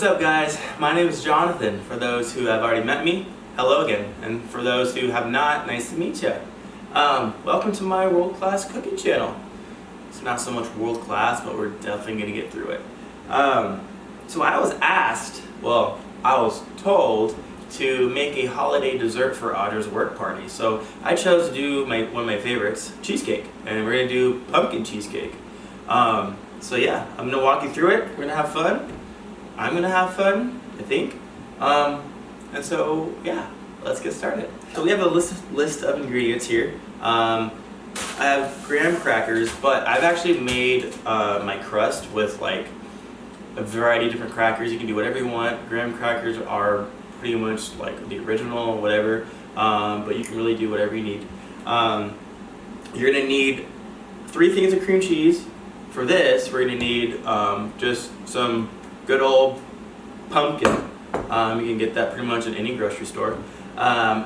What's up, guys? My name is Jonathan. For those who have already met me, hello again. And for those who have not, nice to meet you. Welcome to my world-class cooking channel. It's not so much world-class, but we're definitely going to get through it. So I was asked, well, I was told to make a holiday dessert for Audra's work party. So I chose to do one of my favorites, cheesecake. And we're going to do pumpkin cheesecake. So yeah, I'm going to walk you through it. We're going to have fun. I'm going to have fun, I think. And so yeah, let's get started. So we have a list of ingredients here. I have graham crackers, but I've actually made my crust with like a variety of different crackers. You can do whatever you want. Graham crackers are pretty much like the original or whatever, but you can really do whatever you need. You're gonna need 3 things of cream cheese. For this, we're gonna need just some good old pumpkin. You can get that pretty much at any grocery store.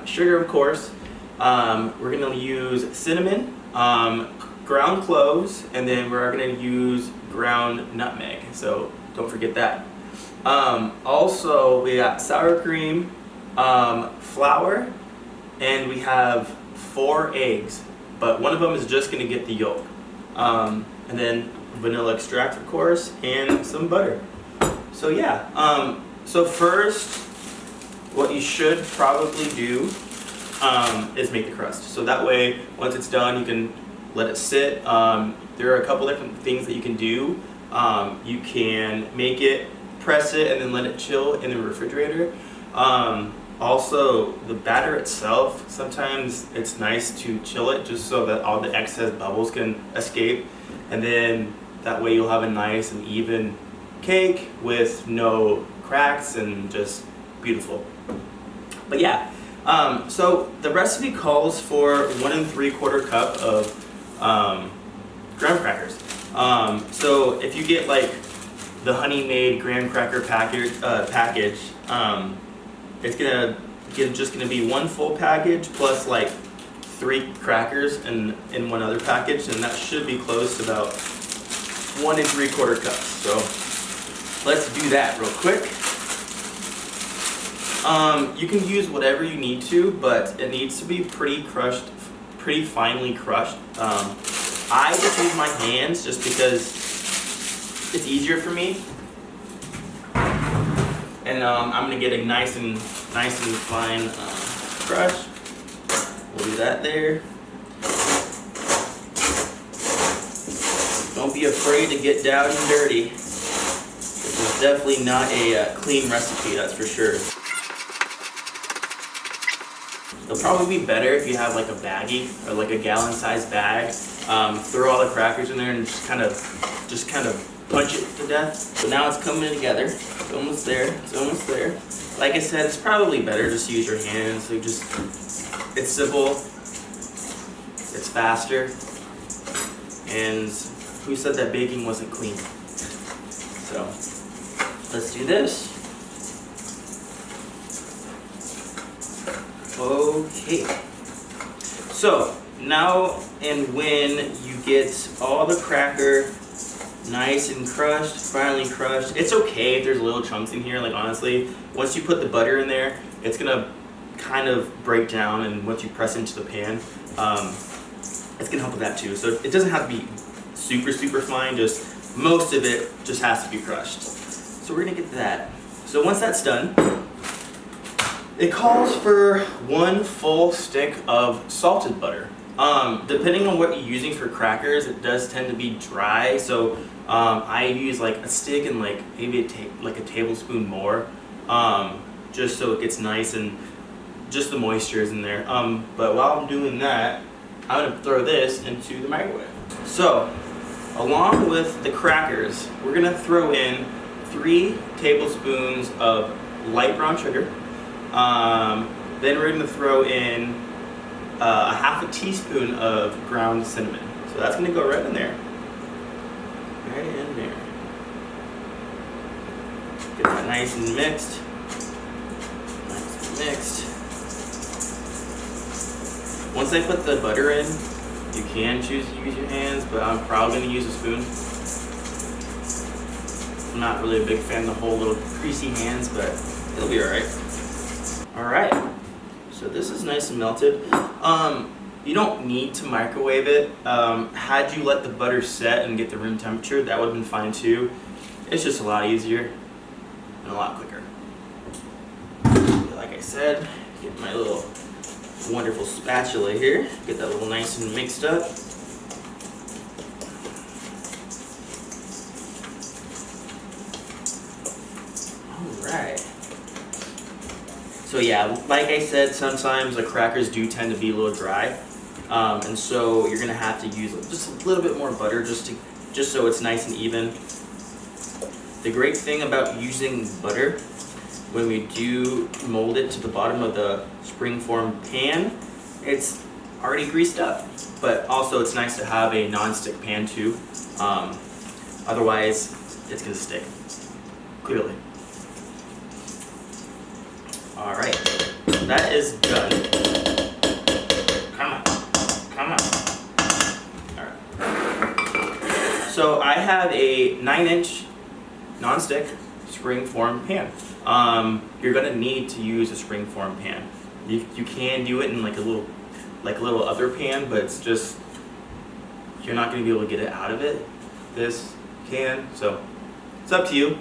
Sugar, of course. We're gonna use cinnamon, ground cloves, and then we're gonna use ground nutmeg. So don't forget that. Also, we got sour cream, flour, and we have 4 eggs, but one of them is just gonna get the yolk. And then vanilla extract, of course, and some butter. So yeah, so first, what you should probably do is make the crust. So that way, once it's done, you can let it sit. There are a couple different things that you can do. You can make it, press it, and then let it chill in the refrigerator. Also, the batter itself, sometimes it's nice to chill it just so that all the excess bubbles can escape. And then that way you'll have a nice and even cake with no cracks and just beautiful. But yeah, so the recipe calls for 1 3/4 cup of graham crackers. So if you get like the Honey Made graham cracker package, it's just gonna be 1 full package plus like 3 crackers in one other package, and that should be close to about 1 3/4 cups. So let's do that real quick. You can use whatever you need to, but it needs to be pretty finely crushed. I just use my hands just because it's easier for me. And I'm gonna get a nice and fine crush. We'll do that there. Don't be afraid to get down and dirty. This is definitely not a clean recipe, that's for sure. It'll probably be better if you have like a baggie or like a gallon-sized bag. Throw all the crackers in there and just kind of punch it to death. So now it's coming together. It's almost there. It's almost there. Like I said, it's probably better just to use your hands. So it's simple. It's faster. And who said that baking wasn't clean? So let's do this. Okay. So now and when you get all the cracker nice and crushed, finely crushed, it's okay if there's little chunks in here. Like honestly, once you put the butter in there, it's gonna kind of break down, and once you press into the pan, it's gonna help with that too. So it doesn't have to be super fine, just most of it just has to be crushed. So we're gonna get to that. So once that's done, it calls for 1 full stick of salted butter. Depending on what you're using for crackers, it does tend to be dry. So I use like a stick and like maybe like a tablespoon more, just so it gets nice and just the moisture is in there. But while I'm doing that, I'm gonna throw this into the microwave. So along with the crackers, we're gonna throw in 3 tablespoons of light brown sugar. Then we're gonna throw in a 1/2 teaspoon of ground cinnamon. So that's gonna go right in there. Right in there. Get that nice and mixed. Nice and mixed. Once I put the butter in, you can choose to use your hands, but I'm probably gonna use a spoon. I'm not really a big fan of the whole little greasy hands, but it'll be alright. Alright, so this is nice and melted. You don't need to microwave it. Had you let the butter set and get the room temperature, that would have been fine too. It's just a lot easier and a lot quicker. Like I said, get my little wonderful spatula here. Get that little nice and mixed up. Alright. So yeah, like I said, sometimes the crackers do tend to be a little dry. And so you're gonna have to use just a little bit more butter just so it's nice and even. The great thing about using butter when we do mold it to the bottom of the springform pan, it's already greased up. But also it's nice to have a non-stick pan too. Otherwise, it's gonna stick, clearly. All right, that is done. Come on. All right. So I have a 9-inch non-stick springform pan. You're gonna need to use a springform pan. You can do it in like a little other pan, but it's just, you're not gonna be able to get it out of it. This can, so it's up to you.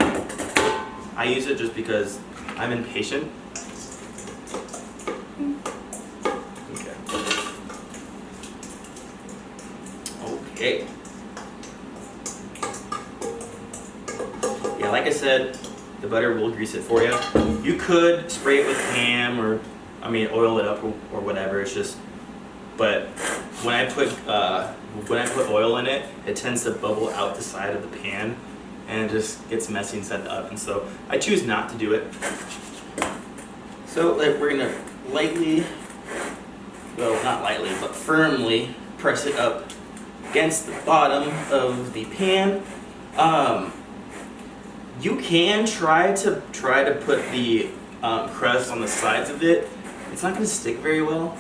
I use it just because I'm impatient. Okay. Yeah, like I said, the butter will grease it for you. You could spray it with ham or, oil it up or whatever. It's just, but when I put oil in it, it tends to bubble out the side of the pan, and it just gets messy inside the oven. So I choose not to do it. So we're gonna lightly, well, not lightly, but firmly press it up against the bottom of the pan. You can try to put the crust on the sides of it. It's not going to stick very well.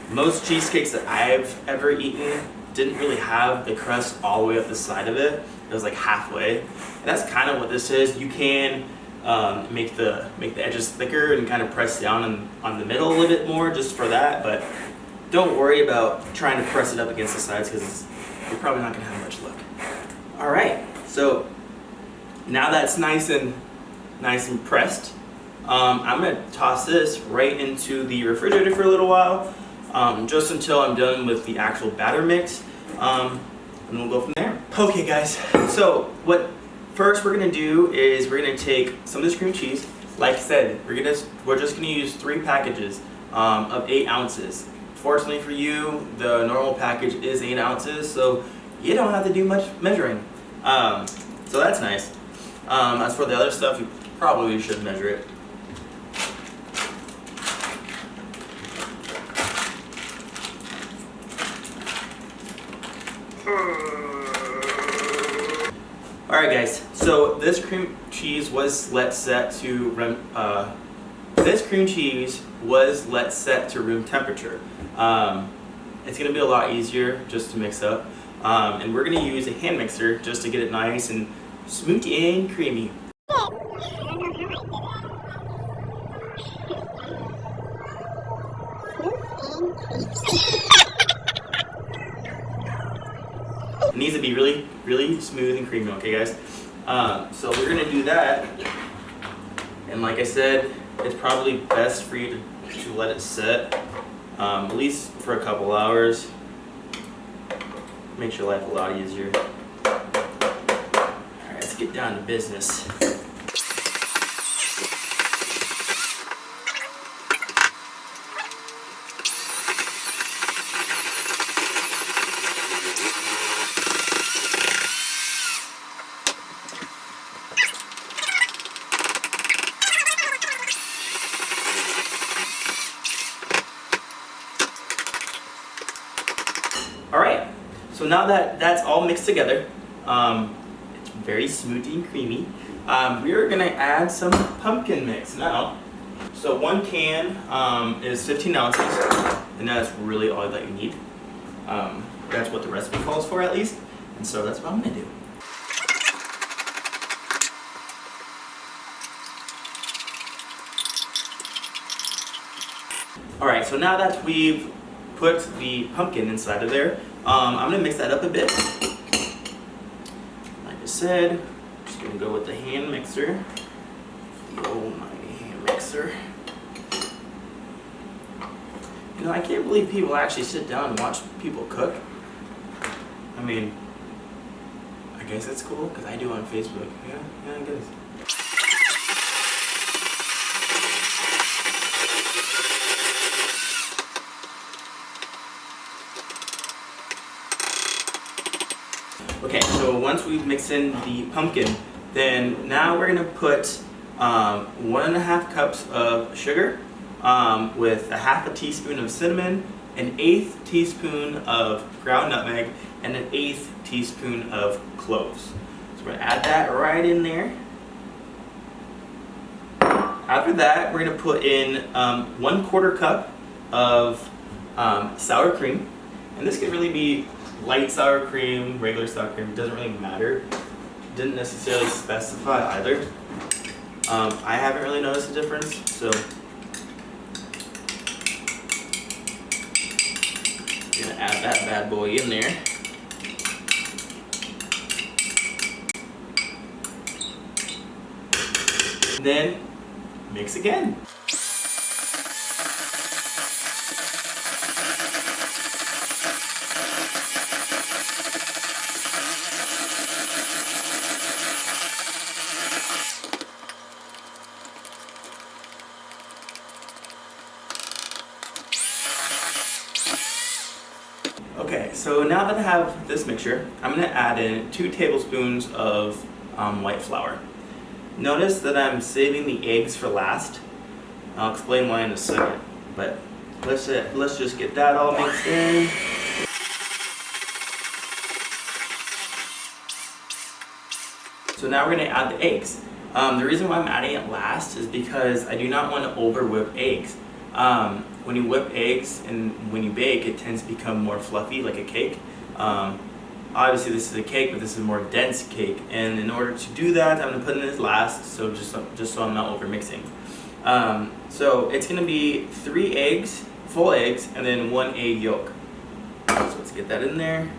Most cheesecakes that I've ever eaten didn't really have the crust all the way up the side of it. It was like halfway. And that's kind of what this is. You can make the edges thicker and kind of press down on the middle a little bit more just for that, but don't worry about trying to press it up against the sides because you're probably not going to have much luck. All right, so now that's nice and pressed, I'm going to toss this right into the refrigerator for a little while, just until I'm done with the actual batter mix, and we'll go from there. Okay guys, so first we're going to do is we're going to take some of this cream cheese. Like I said, we're just going to use 3 packages of 8 ounces. Fortunately for you, the normal package is 8 ounces, so you don't have to do much measuring. So that's nice. As for the other stuff, you probably should measure it. Alright guys, so this cream cheese was set to room temperature. It's going to be a lot easier just to mix up. And we're going to use a hand mixer just to get it nice and smooth and creamy. It needs to be really, really smooth and creamy, okay guys? So we're going to do that. And like I said, it's probably best for you to let it set, at least for a couple hours. Makes your life a lot easier. Alright, let's get down to business. Alright, so now that that's all mixed together, it's very smooth and creamy, we're going to add some pumpkin mix now. So 1 can is 15 ounces, and that's really all that you need. That's what the recipe calls for at least, and so that's what I'm going to do. Alright, so now that we've put the pumpkin inside of there, I'm going to mix that up a bit. Like I said, I'm just going to go with the hand mixer. The almighty hand mixer. You know, I can't believe people actually sit down and watch people cook. I mean, I guess it's cool because I do on Facebook. Yeah, I guess. Okay, so once we've mixed in the pumpkin, then now we're gonna put 1.5 cups of sugar with 1/2 teaspoon of cinnamon, an 1/8 teaspoon of ground nutmeg, and an 1/8 teaspoon of cloves. So we're gonna add that right in there. After that, we're gonna put in 1/4 cup of sour cream, and this can really be light sour cream, regular sour cream, it doesn't really matter. Didn't necessarily specify either. I haven't really noticed a difference, so I'm gonna add that bad boy in there. And then mix again. Okay, so now that I have this mixture, I'm going to add in 2 tablespoons of white flour. Notice that I'm saving the eggs for last. I'll explain why in a second, but let's just get that all mixed in. So now we're going to add the eggs. The reason why I'm adding it last is because I do not want to over whip eggs. When you whip eggs and when you bake, it tends to become more fluffy, like a cake. Obviously this is a cake, but this is a more dense cake, and in order to do that, I'm going to put in this last, so just so I'm not over mixing. So it's going to be 3 eggs, full eggs, and then 1 egg yolk. So let's get that in there.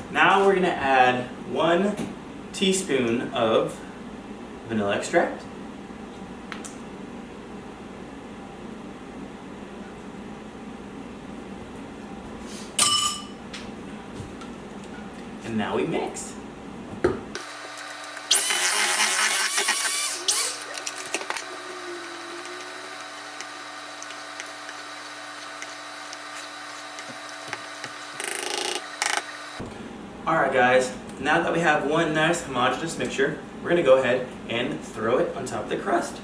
Now we're going to add 1 teaspoon of vanilla extract. And now we mix. Alright guys, now that we have one nice homogeneous mixture, we're going to go ahead and throw it on top of the crust.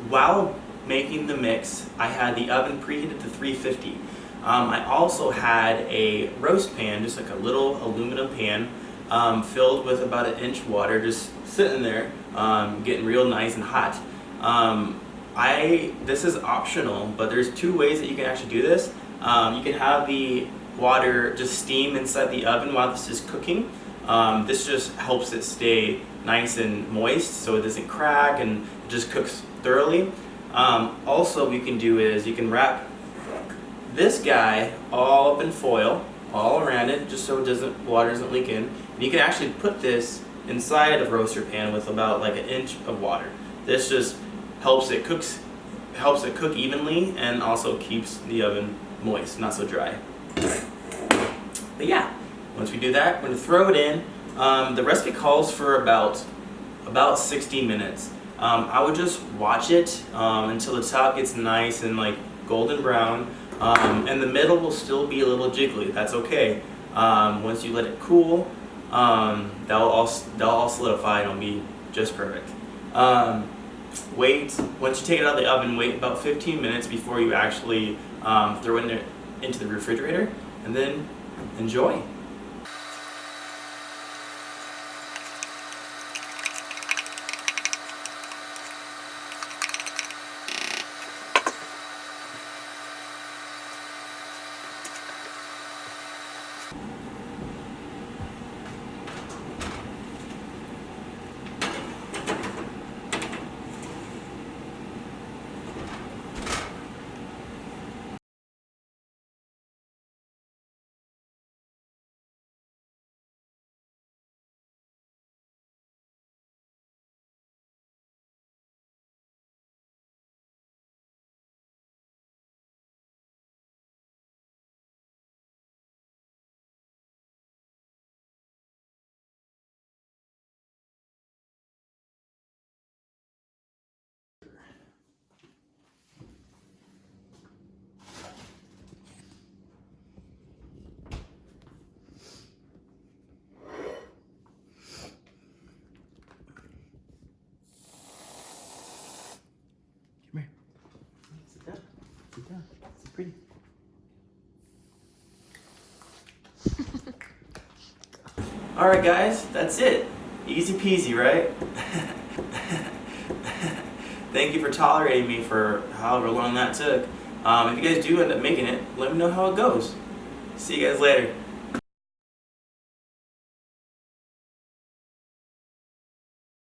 While making the mix, I had the oven preheated to 350. I also had a roast pan, just like a little aluminum pan, filled with about 1 inch water, just sitting there, getting real nice and hot. This is optional, but there's 2 ways that you can actually do this. You can have the water just steam inside the oven while this is cooking. This just helps it stay nice and moist so it doesn't crack and it just cooks thoroughly. Also what you can do is you can wrap this guy all up in foil, all around it, just so water doesn't leak in. And you can actually put this inside of a roaster pan with about like 1 inch of water. This just helps it cook evenly and also keeps the oven moist, not so dry. But yeah, once we do that, we're going to throw it in. The recipe calls for about 60 minutes. I would just watch it until the top gets nice and like golden brown, and the middle will still be a little jiggly. That's okay. Once you let it cool, that'll all solidify and it'll be just perfect. Once you take it out of the oven, wait about 15 minutes before you actually throw it into the refrigerator, and then enjoy. Alright guys, that's it. Easy peasy, right? Thank you for tolerating me for however long that took. If you guys do end up making it, let me know how it goes. See you guys later.